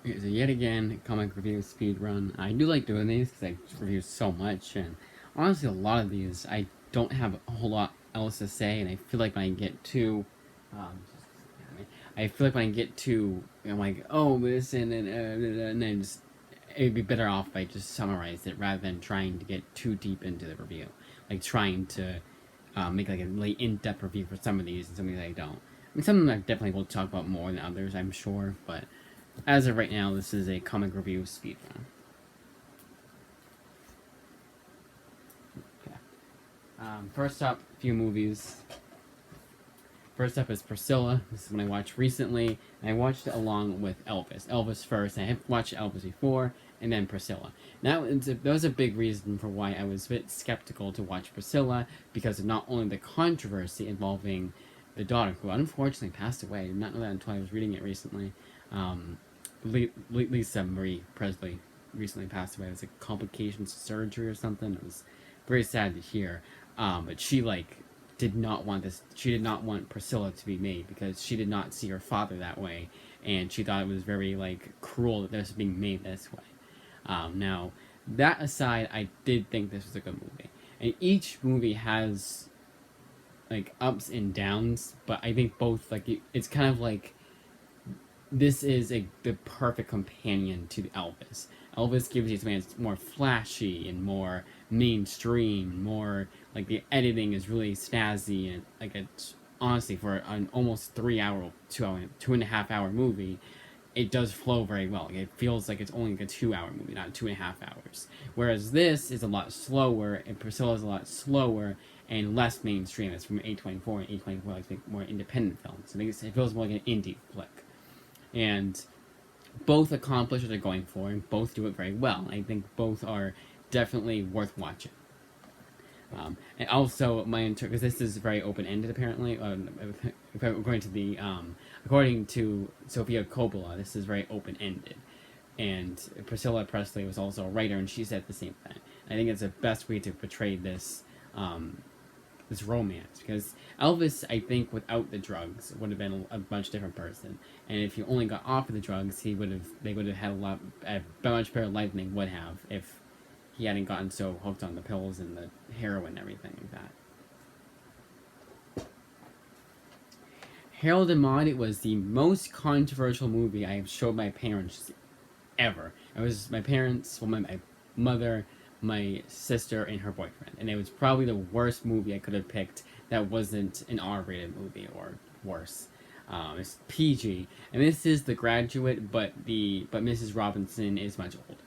Okay, so yet again, comic review speed run. I do like doing these because I review so much, and honestly, a lot of these I don't have a whole lot else to say, and I feel like when I get too, um, I feel like when I get too, I'm like, oh, this and then just it'd be better off if I just summarize it rather than trying to get too deep into the review, like trying to make like a really in-depth review for some of these and some of these I don't. I mean, some of them I definitely will talk about more than others, I'm sure, but as of right now, this is a comic review speedrun. Okay. First up, a few movies. First up is Priscilla. This is one I watched recently. And I watched it along with Elvis. Elvis first. I had watched Elvis before, and then Priscilla. That was a big reason for why I was a bit skeptical to watch Priscilla, because of not only the controversy involving the daughter, who unfortunately passed away. I did not know that until I was reading it recently. Um, Lisa Marie Presley recently passed away. It was like complications of surgery or something. It was very sad to hear. But she did not want this. She did not want Priscilla to be made because she did not see her father that way, and she thought it was very cruel that this was being made this way. Now, that aside, I did think this was a good movie, and each movie has ups and downs, but I think both it's kind of like this is the perfect companion to Elvis. Elvis gives you something that's more flashy and more mainstream, more like the editing is really snazzy and it's honestly for an almost 3 hour, 2 hour, 2.5 hour movie, it does flow very well. It feels like it's only like a 2 hour movie, not 2.5 hours. Whereas this is a lot slower, and Priscilla is a lot slower and less mainstream. It's from A24, and A24 likes to make more independent films. So it feels more like an indie flick. And both accomplish what they're going for, and both do it very well. I think both are definitely worth watching. And also, because this is very open ended apparently, according to Sofia Coppola, this is very open ended. And Priscilla Presley was also a writer, and she said the same thing. I think it's the best way to portray this romance, because Elvis, I think, without the drugs, would have been a much different person. And if he only got off of the drugs, they would have had a much better life than they would have if he hadn't gotten so hooked on the pills and the heroin and everything like that. Harold and Maude, it was the most controversial movie I have showed my parents ever. It was my parents, well, my mother, my sister, and her boyfriend, and it was probably the worst movie I could have picked that wasn't an R-rated movie or worse. It's PG, and this is The Graduate, but Mrs. Robinson is much older,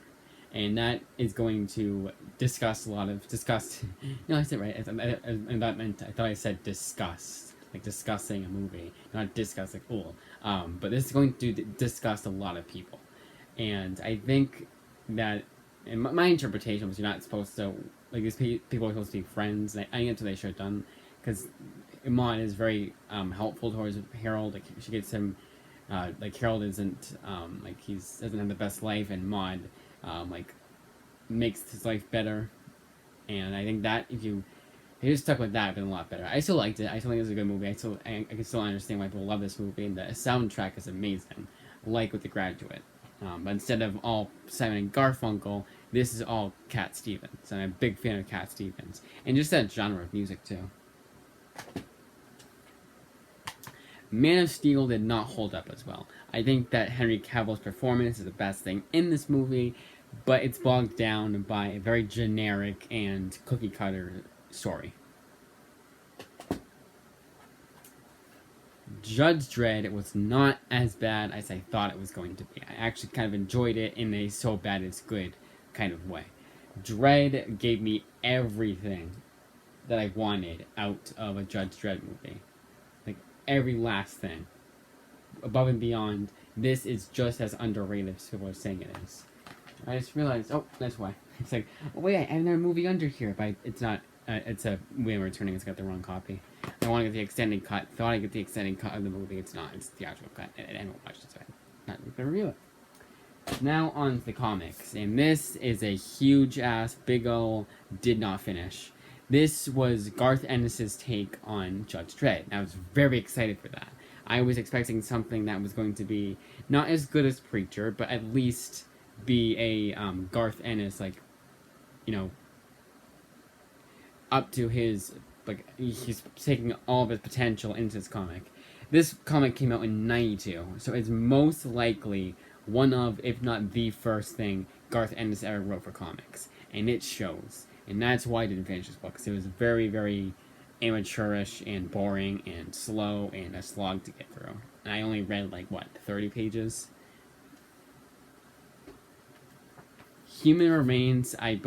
and that is going to discuss a lot of discuss. No, I said right. I thought I said discuss, like discussing a movie, not discuss like cool. But this is going to discuss a lot of people, and I think that, in my interpretation was, you're not supposed to these people are supposed to be friends. And I think that's what they should have done, because Iman is very helpful towards Harold. Like she gets him, Harold isn't he doesn't have the best life, and Maud like makes his life better. And I think that if you just stuck with that, it'd been a lot better. I still liked it. I still think it was a good movie. I can still understand why people love this movie. And the soundtrack is amazing, like with The Graduate. But instead of all Simon and Garfunkel, this is all Cat Stevens. And I'm a big fan of Cat Stevens. And just that genre of music, too. Man of Steel did not hold up as well. I think that Henry Cavill's performance is the best thing in this movie, but it's bogged down by a very generic and cookie cutter story. Judge Dredd was not as bad as I thought it was going to be. I actually kind of enjoyed it in a so bad it's good kind of way. Dredd gave me everything that I wanted out of a Judge Dredd movie. Like, every last thing. Above and beyond, this is just as underrated as people are saying it is. I just realized, oh, that's why. It's like, oh wait, I have another movie under here, but it's not, it's a way of returning, it's got the wrong copy. I want to get the extended cut, thought I get the extended cut of the movie, it's not, it's the actual cut, and I haven't watched it, so I'm not going to review it. Now on to the comics, and this is a huge ass, big ol' did not finish. This was Garth Ennis's take on Judge Dredd, and I was very excited for that. I was expecting something that was going to be not as good as Preacher, but at least be a Garth Ennis, like, you know, up to his, like, he's taking all of his potential into his comic. This comic came out in '92, so it's most likely one of, if not the first thing Garth Ennis ever wrote for comics, and it shows. And that's why I didn't finish this book, because it was very, very amateurish and boring and slow and a slog to get through. And I only read, like, what, 30 pages? Human Remains, I think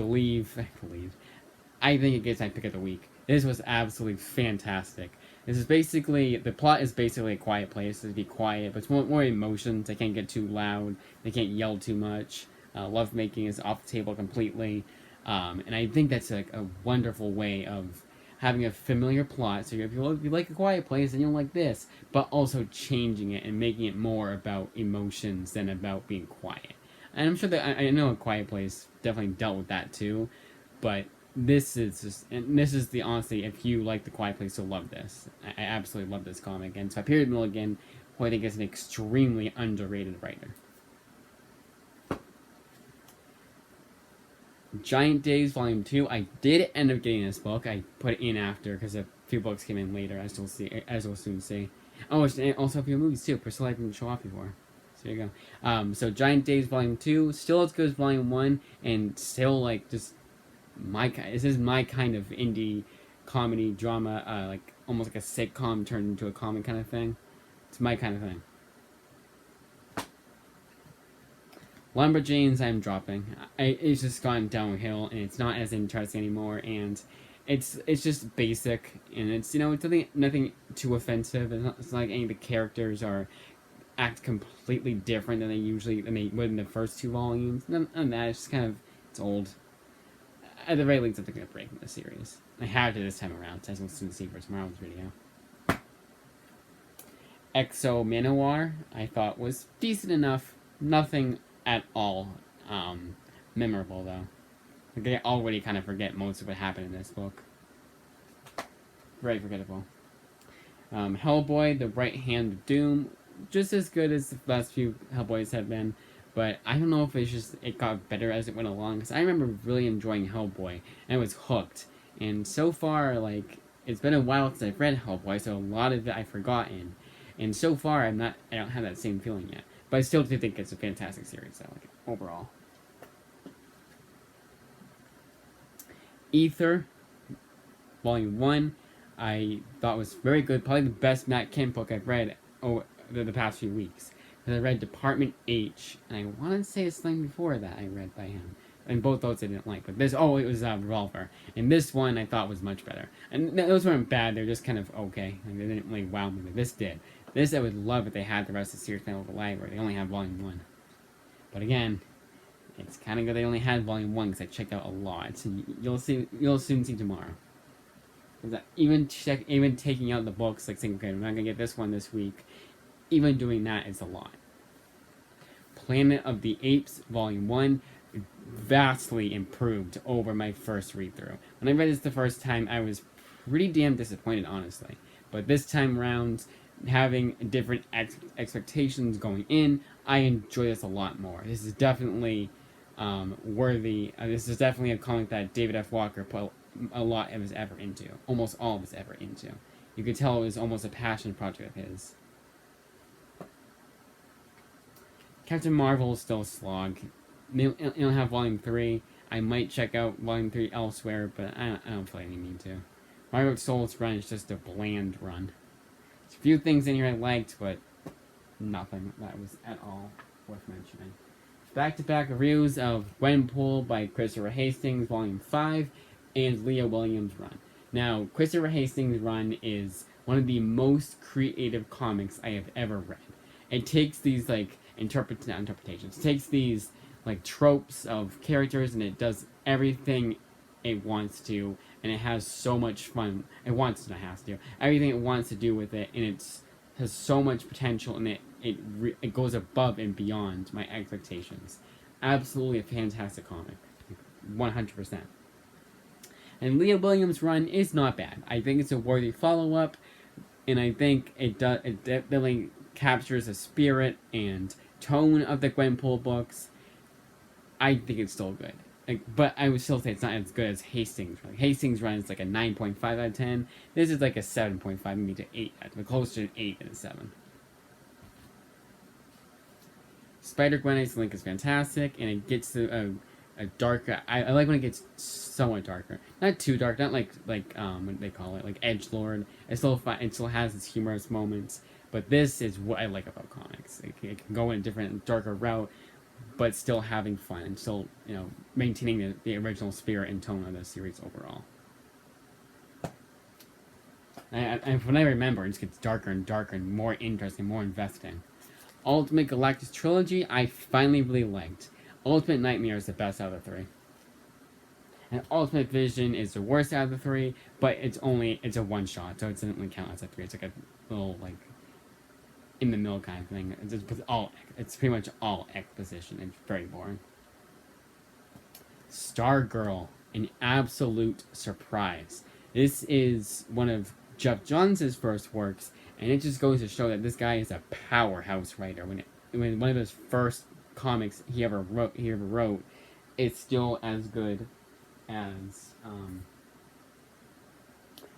it gets my pick of the week. This was absolutely fantastic. This is basically, the plot is basically A Quiet Place. It'd be quiet, but it's more emotions. They can't get too loud. They can't yell too much. Lovemaking is off the table completely. And I think that's like a wonderful way of having a familiar plot. So if you like A Quiet Place, then you'll like this. But also changing it and making it more about emotions than about being quiet. And I'm sure that, I know A Quiet Place definitely dealt with that too. But this is just, and this is the honestly, if you like The Quiet Place, you'll love this. I absolutely love this comic. And so Piers Milligan, who I think is an extremely underrated writer. Giant Days Volume 2. I did end up getting this book. I put it in after because a few books came in later, as we'll soon see. Oh, and also a few movies too. Priscilla I didn't show off before. So there you go. So Giant Days Volume 2, still as good as Volume 1, and still like just this is my kind of indie comedy drama, like almost like a sitcom turned into a comic kind of thing. It's my kind of thing. Lumberjanes, I'm dropping. It's just gone downhill, and it's not as interesting anymore. And it's just basic, and it's it's nothing too offensive. It's not like any of the characters act completely different than they would in the first two volumes. None of that. It's just kind of, it's old. At the very least, I'm taking a break from the series. I have to this time around, as we'll soon see for tomorrow's video. Exo Manowar, I thought was decent enough. Nothing at all memorable, though. Like, I already kind of forget most of what happened in this book. Very forgettable. Hellboy, The Right Hand of Doom, just as good as the last few Hellboys have been. But I don't know if it got better as it went along, because I remember really enjoying Hellboy, and I was hooked. And so far, like, it's been a while since I've read Hellboy, so a lot of it I've forgotten. And so far, I don't have that same feeling yet. But I still do think it's a fantastic series, I like it, overall. Ether, Volume 1, I thought was very good. Probably the best Matt Kent book I've read the past few weeks. Because I read Department H, and I want to say it's something before that I read by him. And both those I didn't like. But it was Revolver. And this one I thought was much better. And those weren't bad, they're just kind of okay. Like, they didn't really wow me, but this did. This I would love if they had the rest of the series Final of the Library. They only have Volume 1. But again, it's kind of good they only had Volume 1 because I checked out a lot. So you'll soon see tomorrow. Even taking out the books, like saying, okay, I'm not going to get this one this week. Even doing that is a lot. Planet of the Apes, Volume 1, vastly improved over my first read-through. When I read this the first time, I was pretty damn disappointed, honestly. But this time around, having different expectations going in, I enjoy this a lot more. This is definitely worthy. This is definitely a comic that David F. Walker put a lot of his effort into. Almost all of his effort into. You could tell it was almost a passion project of his. Captain Marvel is still a slog. They don't have Volume 3. I might check out Volume 3 elsewhere, but I don't feel any need to. Margaret Soul's run is just a bland run. There's a few things in here I liked, but nothing that was at all worth mentioning. Back-to-back reviews of Gwenpool by Christopher Hastings, Volume 5, and Leah Williams' run. Now, Christopher Hastings' run is one of the most creative comics I have ever read. It takes these, like, interpretations. It takes these, like, tropes of characters, and it does everything it wants to, and it has so much fun. It wants to, not has to. Everything it wants to do with it, and it has so much potential, and it goes above and beyond my expectations. Absolutely a fantastic comic. 100%. And Leah Williams' run is not bad. I think it's a worthy follow-up. and I think it definitely captures the spirit and tone of the Gwenpool books. I think it's still good. But I would still say it's not as good as Hastings. Hastings runs like a 9.5 out of 10. This is like a 7.5, maybe to 8, closer to 8 than a 7. Spider-Gwen Ice Link is fantastic, and it gets to a darker. I like when it gets somewhat darker, not too dark, not like what they call it, like edgelord. It still it still has its humorous moments, but this is what I like about comics. It can go in a different, darker route, but still having fun and still maintaining the original spirit and tone of the series overall. And when I remember, it just gets darker and darker and more interesting, more investing. Ultimate Galactus Trilogy, I finally really liked. Ultimate Nightmare is the best out of the 3. And Ultimate Vision is the worst out of the 3, but it's a one-shot, so it doesn't really count as a 3. It's like a little, like, in-the-middle kind of thing. It's pretty much all exposition. It's very boring. Stargirl, an absolute surprise. This is one of Geoff Johns' first works, and it just goes to show that this guy is a powerhouse writer. When one of his first comics he ever wrote, it's still as good as.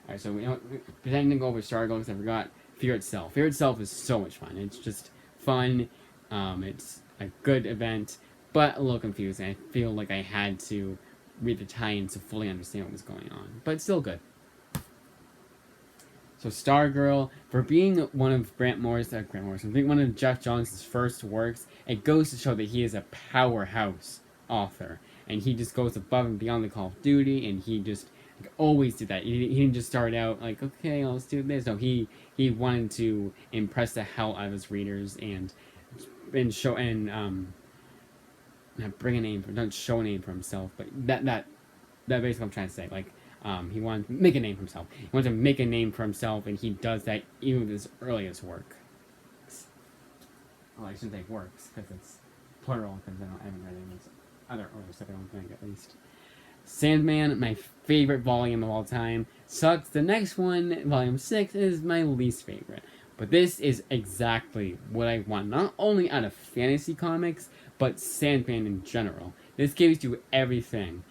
Alright, so pretending to go over Stargirl because I forgot Fear Itself. Fear Itself is so much fun. It's just fun. It's a good event, but a little confusing. I feel like I had to read the tie-in to fully understand what was going on, but it's still good. So Stargirl, for being one of being one of Geoff Johns' first works, it goes to show that he is a powerhouse author, and he just goes above and beyond the Call of Duty, and he just always did that. He didn't just start out like, okay, let's do this. No, he wanted to impress the hell out of his readers and show not bring a name for, don't show a name for himself, but that basically what I'm trying to say. Like, he wanted to make a name for himself. He wanted to make a name for himself, and he does that even with his earliest work. Well, I shouldn't say works, because it's plural, because I haven't read any of his other earlier stuff, I don't think, at least. Sandman, my favorite volume of all time. Sucks. The next one, volume 6, is my least favorite. But this is exactly what I want, not only out of fantasy comics, but Sandman in general. This gives you everything.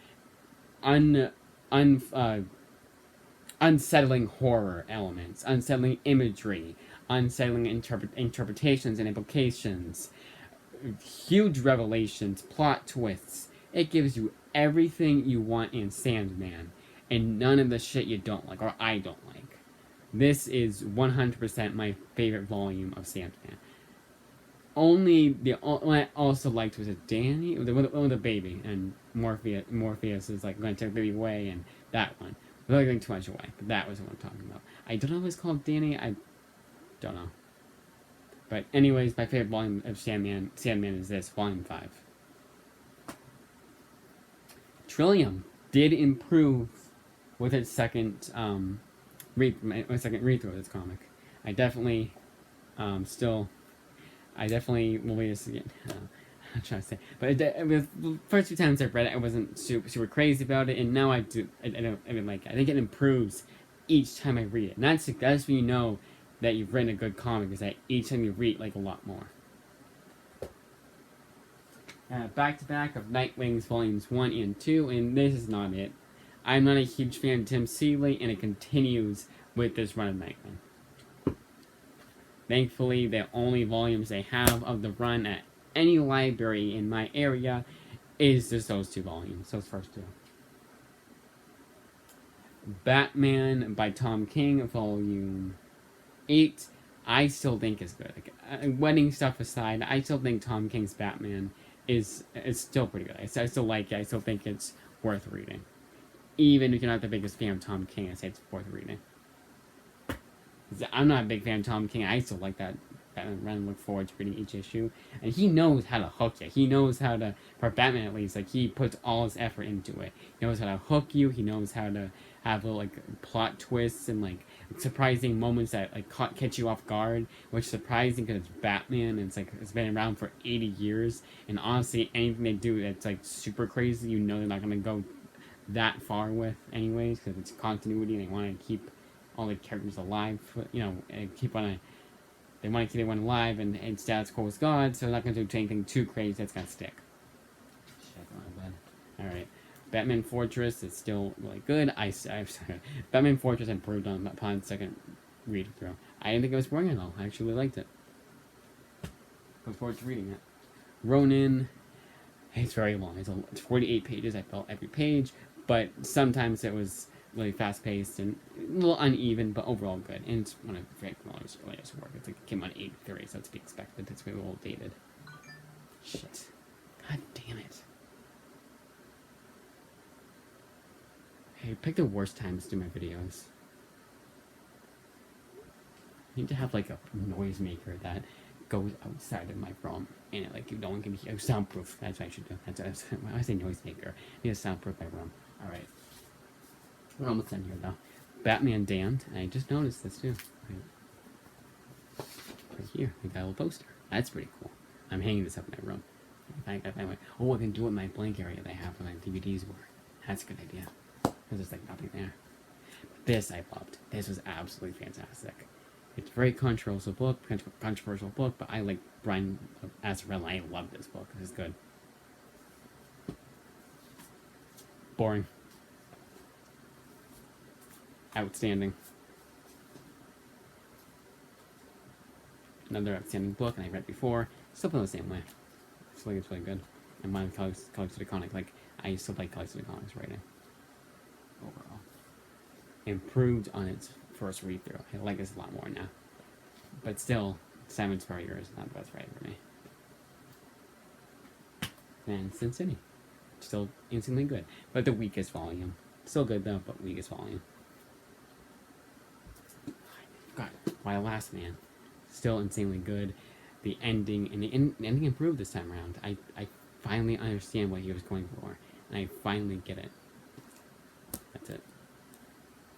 Unsettling horror elements, unsettling imagery, unsettling interpretations and implications, huge revelations, plot twists. It gives you everything you want in Sandman, and none of the shit you don't like, or I don't like. This is 100% my favorite volume of Sandman. Only the one I also liked was Danny, with the baby, and Morpheus is like going to take the baby away, and that one. Without giving too much away, but that was what I'm talking about. I don't know if it's called Danny. I don't know. But anyways, my favorite volume of Sandman is this, volume 5. Trillium did improve with its second read through of this comic. I definitely will read this again. I'm trying to say, but the first few times I've read it, I wasn't super crazy about it, and now I do. I like it. I think it improves each time I read it. And that's when you know that you've written a good comic, is that each time you read, like, a lot more. Back to back of Nightwing's volumes 1 and 2, and this is not it. I'm not a huge fan of Tim Seeley, and it continues with this run of Nightwing. Thankfully, the only volumes they have of the run at any library in my area is just those 2 volumes, those first 2. Batman by Tom King, volume 8, I still think is good. Wedding stuff aside, I still think Tom King's Batman is still pretty good. I still like it. I still think it's worth reading. Even if you're not the biggest fan of Tom King, I say it's worth reading. I'm not a big fan of Tom King. I still like that Batman run, look forward to reading each issue. And he knows how to hook you. He knows how to, for Batman at least, like, he puts all his effort into it. He knows how to hook you. He knows how to have little, like, plot twists and, like, surprising moments that, like, catch you off guard, which is surprising because it's Batman and it's been around for 80 years. And honestly, anything they do that's, like, super crazy, you know they're not going to go that far with anyways, because it's continuity and they want to keep all the characters alive, and keep on they want to keep everyone alive, and status quo is God, so they're not going to do anything too crazy that's going to stick. Shit, my bad. Alright. Batman Fortress is still really good. Batman Fortress improved upon second read through. I didn't think it was boring at all. I actually really liked it. Look forward to reading it. Ronin, it's very long. It's 48 pages. I felt every page, but sometimes it was really fast paced and a little uneven, but overall good. And it's one of Frank Miller's earliest work. It came out in '83, so it's to be expected. It's really old dated. Shit. God damn it. Hey, pick the worst times to do my videos. I need to have like a noisemaker that goes outside of my room and it, like no one can hear. Soundproof. That's what I should do. When I say noisemaker, I need to soundproof my room. Alright. We're almost done here though. Batman Damned. And I just noticed this too. Right here. I got a little poster. That's pretty cool. I'm hanging this up in my room. I can do it in my blank area that I have when my DVDs were. That's a good idea. Because there's like nothing there. But this I loved. This was absolutely fantastic. It's a very controversial book, but I like Brian Azzarello. I love this book. This is good. Boring. Outstanding. Another outstanding book, and I read before. Still feel the same way. I feel like it's really good. And mine collects the comic. Like, I used to like collects the comics writing. Overall. Improved on its first read through. I like this a lot more now. But still, Simon Spurrier is not the best writer for me. And Sin City. Still instantly good. But the weakest volume. Still good though, but weakest volume. God, My Last Man. Still insanely good. The ending, and the ending improved this time around. I finally understand what he was going for. And I finally get it. That's it.